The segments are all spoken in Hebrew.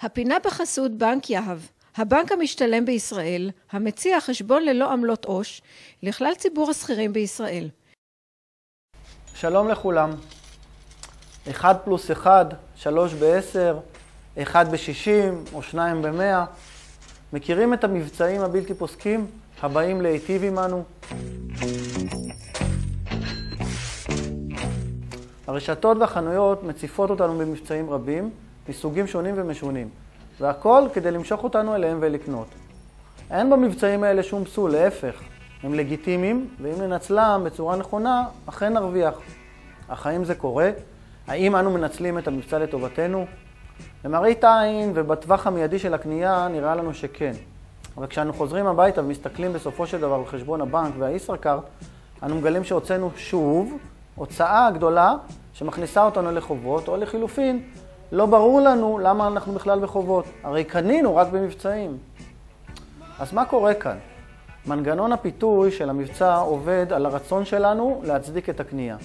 הפינה בחסות בנק יהב, הבנק המשתלם בישראל, המציע חשבון ללא עמלות עו"ש לכלל ציבור השכירים בישראל. שלום לכולם. 1 + 1, 3 ב-10, 1 ב-60 או 2 ב-100. מכירים את המבצעים הבלתי פוסקים הבאים להיטיב עמנו? הרשתות והחנויות מציפות אותנו במבצעים רבים, מסוגים שונים ומשונים, והכל כדי למשוך אותנו אליהם ולקנות. אין במבצעים האלה שום פסול, להפך, הם לגיטימיים, ואם ננצלם בצורה נכונה, אכן נרוויח. אך האם זה קורה? האם אנו מנצלים את המבצע לטובתנו? למראית עין ובטווח המיידי של הקנייה נראה לנו שכן. אבל כשאנו חוזרים הביתה ומסתכלים בסופו של דבר על חשבון הבנק והישראכרט, אנו מגלים שהוצאנו שוב הוצאה גדולה שמכניסה אותנו לחובות, או לחילופין, לא ברור לנו למה אנחנו בכלל בחובות. הרי קנינו רק במבצעים. אז מה קורה כאן? מנגנון הפיתוי של המבצע עובד על הרצון שלנו להצדיק את הקנייה.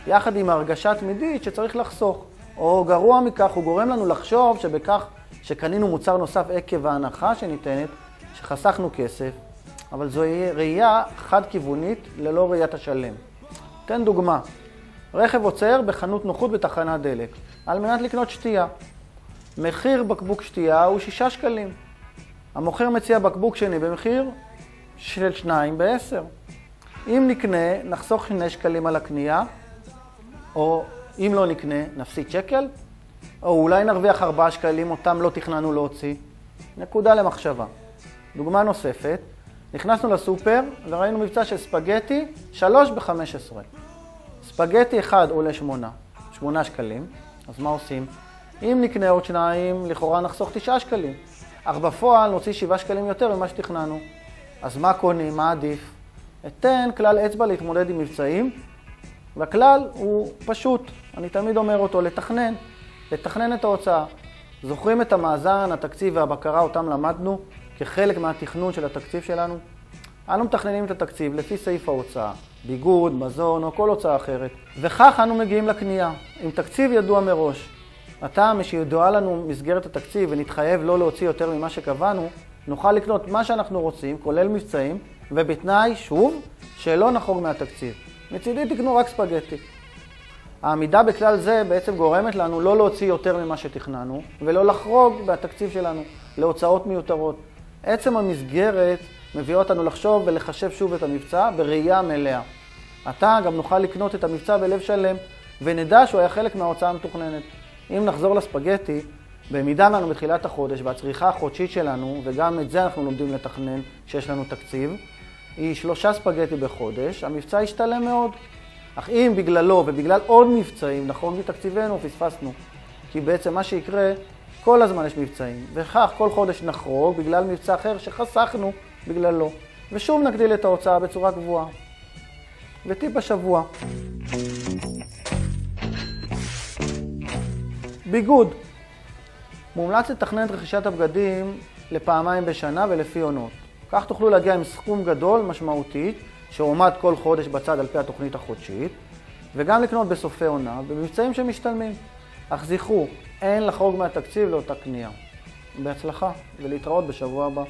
יחד עם ההרגשה תמידית שצריך לחסוך. או גרוע מכך, הוא גורם לנו לחשוב שבכך שקנינו מוצר נוסף עקב ההנחה שניתנת, שחסכנו כסף, אבל זו ראייה חד-כיוונית ללא ראיית השלם. תן דוגמה. רכב עוצר בחנות נוחות בתחנת דלק, על מנת לקנות שתייה. מחיר בקבוק שתייה הוא 6 שקלים. המוכר מציע בקבוק שני במחיר של 2 ב-10. אם נקנה, נחסוך 2 שקלים על הקנייה, או אם לא נקנה, נפסיד שקל, או אולי נרוויח 4 שקלים, אותם לא תכננו להוציא. נקודה למחשבה. דוגמה נוספת, נכנסנו לסופר וראינו מבצע של ספגטי 3 ב-15. ספגטי אחד עולה 8 שקלים, אז מה עושים? אם נקנה עוד 2, לכאורה נחסוך 9 שקלים. אך בפועל נוציא 7 שקלים יותר ממה שתכננו. אז מה קונים? מה עדיף? אתן כלל אצבע להתמודד עם מבצעים, והכלל הוא פשוט, אני תמיד אומר אותו, לתכנן את ההוצאה. זוכרים את המאזן, התקציב והבקרה אותם למדנו כחלק מהתכנון של התקציב שלנו? אנו מתכננים את התקציב לפי סעיף ההוצאה, ביגוד, מזון או כל הוצאה אחרת. וכך אנו מגיעים לקנייה, עם תקציב ידוע מראש. הטעם שידועה לנו מסגרת התקציב ונתחייב לא להוציא יותר ממה שקבענו, נוכל לקנות מה שאנחנו רוצים, כולל מבצעים, ובתנאי, שוב, שלא נחרוג מהתקציב. מצידי תקנו רק ספגטי. העמידה בכלל זה בעצם גורמת לנו לא להוציא יותר ממה שתכננו, ולא לחרוג בתקציב שלנו להוצאות מיותרות. עצם המסגרת מביא אותנו לחשוב ולחשב שוב את המבצע בראייה מלאה. עתה גם נוכל לקנות את המבצע בלב שלם, ונדע שהוא היה חלק מההוצאה המתוכננת. אם נחזור לספגטי, במידה לנו בתחילת החודש והצריכה החודשית שלנו, וגם את זה אנחנו לומדים לתכנן כשיש לנו תקציב, היא 3 ספגטי בחודש, המבצע ישתלם מאוד. אך אם בגללו ובגלל עוד מבצעים נחרוג מתקציבנו, פספסנו. כי בעצם מה שיקרה, כל הזמן יש מבצעים, וכך כל חודש נחרוג בגלל מבצע אחר שחסכנו בגללו, ושוב נגדיל את ההוצאה בצורה גבוהה. וטיפ השבוע. ביגוד. מומלץ לתכנן את רכישת הבגדים לפעמיים בשנה ולפי עונות. כך תוכלו להגיע עם סכום גדול משמעותי, שעומד כל חודש בצד על פי התוכנית החודשית, וגם לקנות בסופי עונה במבצעים שמשתלמים. אך זכרו, אין לחרוג מהתקציב לאותה קנייה. בהצלחה, ולהתראות בשבוע הבא.